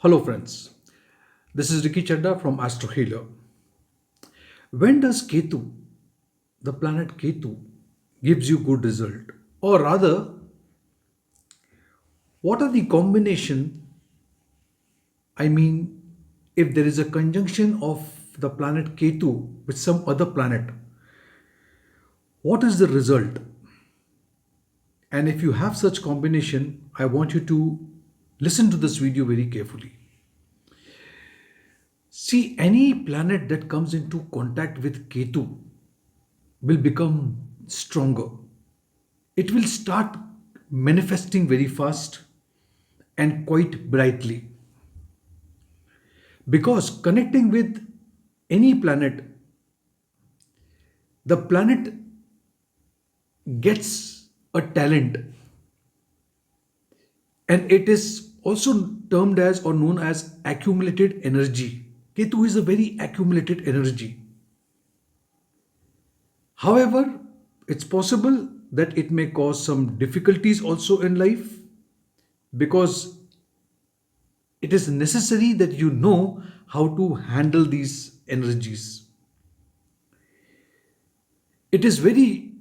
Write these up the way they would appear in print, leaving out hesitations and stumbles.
Hello, friends. This is Ricky Chadha from Astro Healer. When does Ketu, the planet Ketu, gives you good result? Or rather, what are the combination? I mean, if there is a conjunction of the planet Ketu with some other planet, what is the result? And if you have such combination, I want you to listen to this video very carefully. See, any planet that comes into contact with Ketu will become stronger. It will start manifesting very fast and quite brightly. Because connecting with any planet, the planet gets a talent, and it is also termed as or known as accumulated energy. Ketu is a very accumulated energy. However, it's possible that it may cause some difficulties also in life because it is necessary that you know how to handle these energies. It is very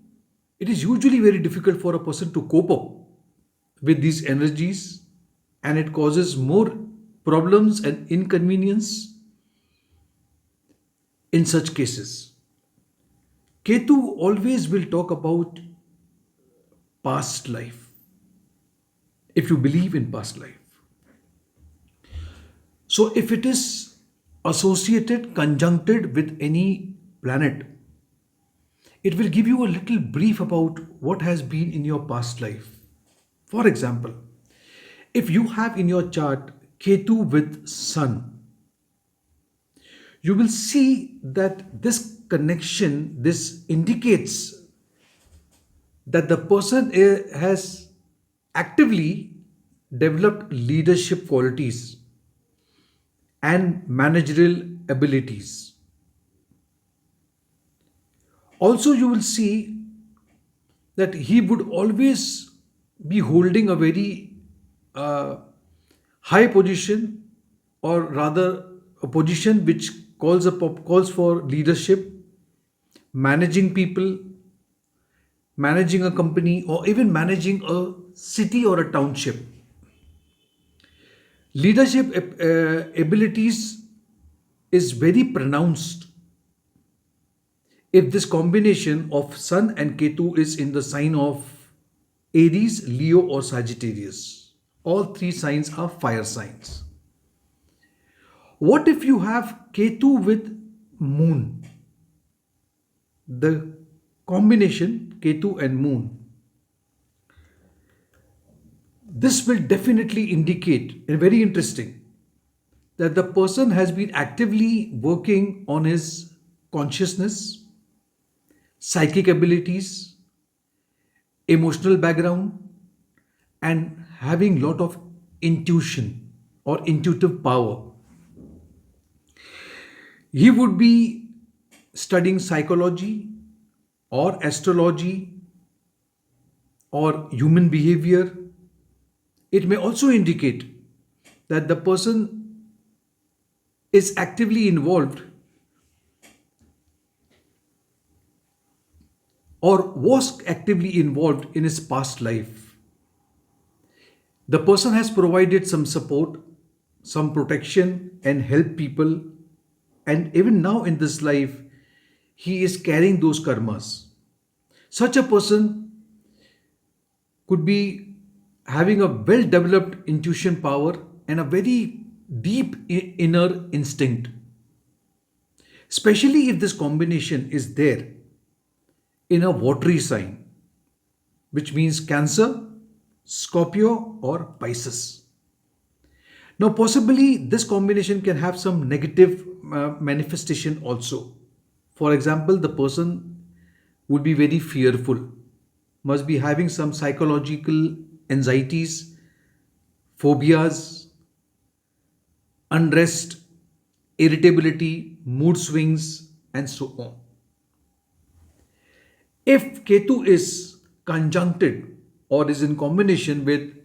it is usually very difficult for a person to cope up with these energies, and it causes more problems and inconvenience in such cases. Ketu always will talk about past life, if you believe in past life. So, if it is associated, conjuncted with any planet, it will give you a little brief about what has been in your past life. For example, if you have in your chart Ketu with Sun, you will see that this connection, this indicates that the person has actively developed leadership qualities and managerial abilities. Also, you will see that he would always be holding a very uh, high position, or rather a position which calls for leadership, managing people, managing a company, or even managing a city or a township. Leadership abilities is very pronounced if this combination of Sun and Ketu is in the sign of Aries, Leo, or Sagittarius. All three signs are fire signs. What if you have Ketu with Moon? The combination Ketu and Moon. This will definitely indicate, and very interesting, that the person has been actively working on his consciousness, psychic abilities, emotional background, and having lot of intuition or intuitive power. He would be studying psychology or astrology or human behavior. It may also indicate that the person is actively involved or was actively involved in his past life. The person has provided some support, some protection, and helped people, and even now in this life, he is carrying those karmas. Such a person could be having a well developed intuition power and a very deep inner instinct, especially if this combination is there in a watery sign, which means Cancer, Scorpio, or Pisces. Now, possibly this combination can have some negative manifestation also. For example, the person would be very fearful, must be having some psychological anxieties, phobias, unrest, irritability, mood swings, and so on. If Ketu is conjuncted or is in combination with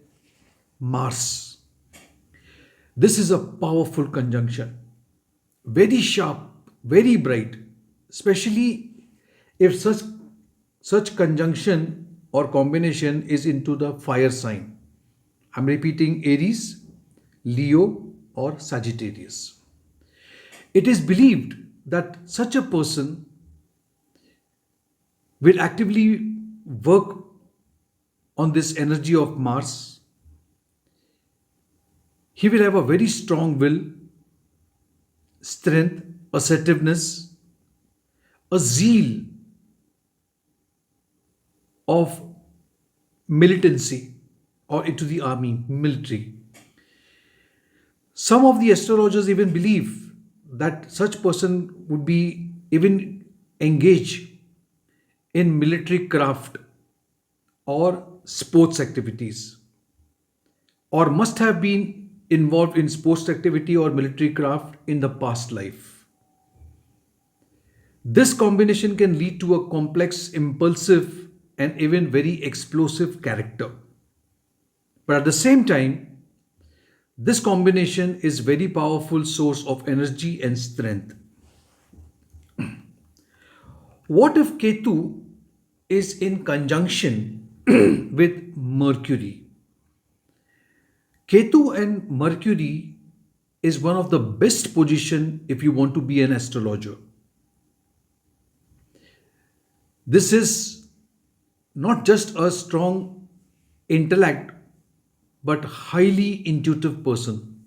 Mars, This is a powerful conjunction, very sharp, very bright, especially if such conjunction or combination is into the fire sign. I'm repeating Aries, Leo, or Sagittarius. It is believed that such a person will actively work on this energy of Mars. He will have a very strong will, strength, assertiveness, a zeal of militancy or into the army, military. Some of the astrologers even believe that such person would be even engaged in military craft or sports activities, or must have been involved in sports activity or military craft in the past life. This combination can lead to a complex, impulsive, and even very explosive character. But at the same time, this combination is very powerful source of energy and strength. What if Ketu is in conjunction with Mercury? Ketu and Mercury is one of the best position if you want to be an astrologer. This is not just a strong intellect but highly intuitive person.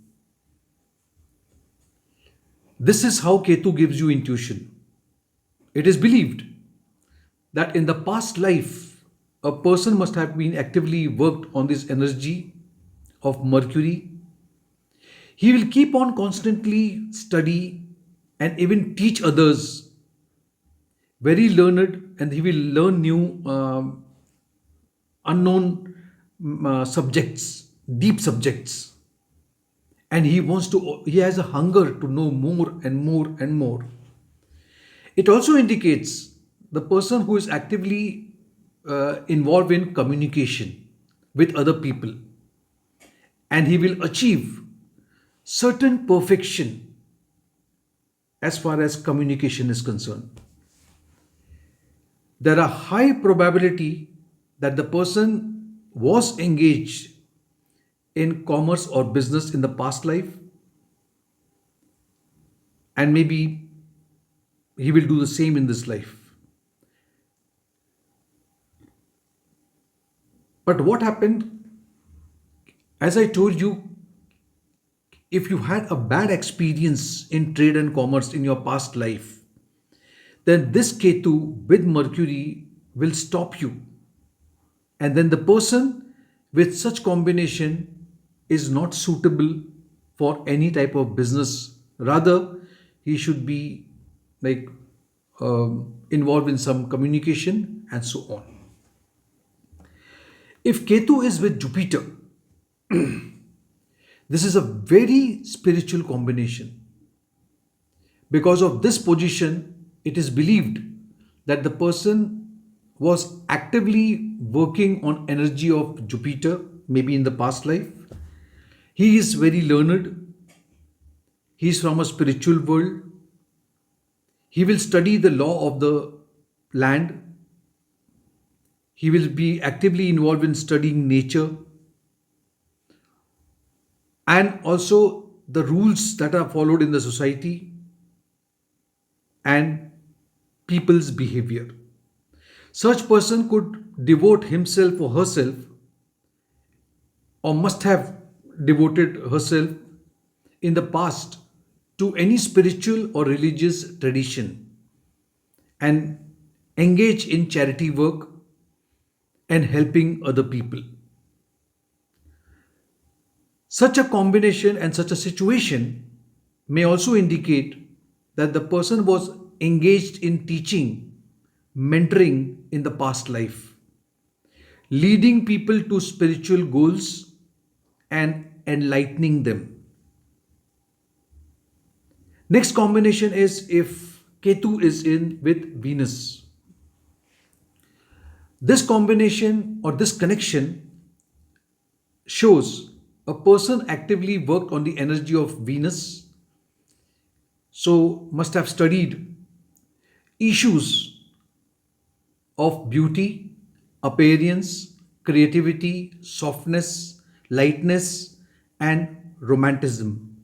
This is how Ketu gives you intuition. It is believed that in the past life, a person must have been actively worked on this energy of Mercury. He will keep on constantly study and even teach others, very learned, and he will learn new unknown subjects, deep subjects, and he has a hunger to know more and more and more. It also indicates the person who is actively involved in communication with other people, and he will achieve certain perfection as far as communication is concerned. There are high probability that the person was engaged in commerce or business in the past life, and maybe he will do the same in this life. But what happened, as I told you, if you had a bad experience in trade and commerce in your past life, then this Ketu with Mercury will stop you. And then the person with such combination is not suitable for any type of business. Rather, he should be like involved in some communication and so on. If Ketu is with Jupiter, this is a very spiritual combination. Because of this position, it is believed that the person was actively working on energy of Jupiter, maybe in the past life. He is very learned. He is from a spiritual world. He will study the law of the land. He will be actively involved in studying nature and also the rules that are followed in the society and people's behavior. Such person could devote himself or herself, or must have devoted herself in the past to any spiritual or religious tradition and engage in charity work and helping other people. Such a combination and such a situation may also indicate that the person was engaged in teaching, mentoring in the past life, leading people to spiritual goals and enlightening them. Next combination is if Ketu is in with Venus. This combination or this connection shows a person actively worked on the energy of Venus, so must have studied issues of beauty, appearance, creativity, softness, lightness, and romanticism.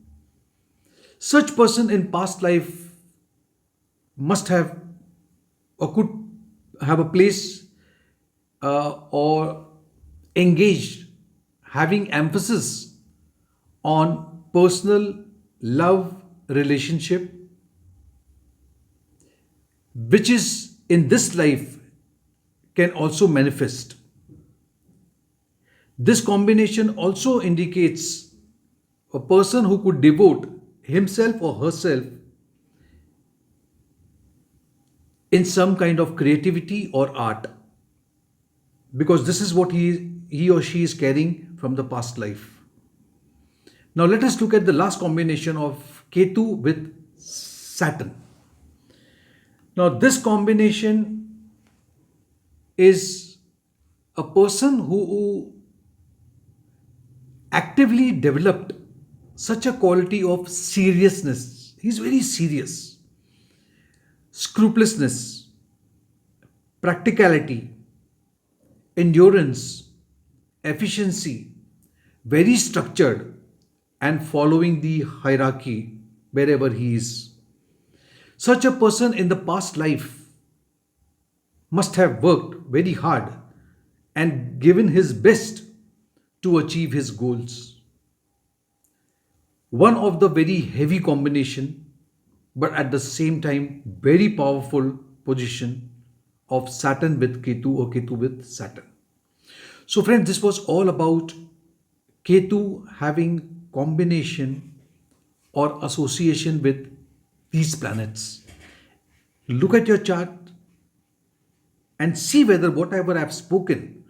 Such person in past life must have or could have a place or engaged having emphasis on personal love relationship, which is in this life can also manifest. This combination also indicates a person who could devote himself or herself in some kind of creativity or art, because this is what he or she is carrying from the past life. Now let us look at the last combination of Ketu with Saturn. Now this combination is a person who actively developed such a quality of seriousness. He's very serious, scrupulousness, practicality, endurance, efficiency, very structured, and following the hierarchy wherever he is. Such a person in the past life must have worked very hard and given his best to achieve his goals. One of the very heavy combination, but at the same time very powerful position of Saturn with Ketu or Ketu with Saturn. So friends, this was all about Ketu having combination or association with these planets. Look at your chart and see whether whatever I've spoken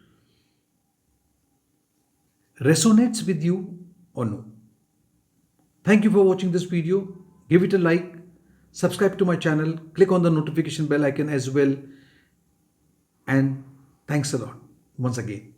resonates with you or no. Thank you for watching this video. Give it a like, subscribe to my channel, click on the notification bell icon as well, and thanks a lot once again.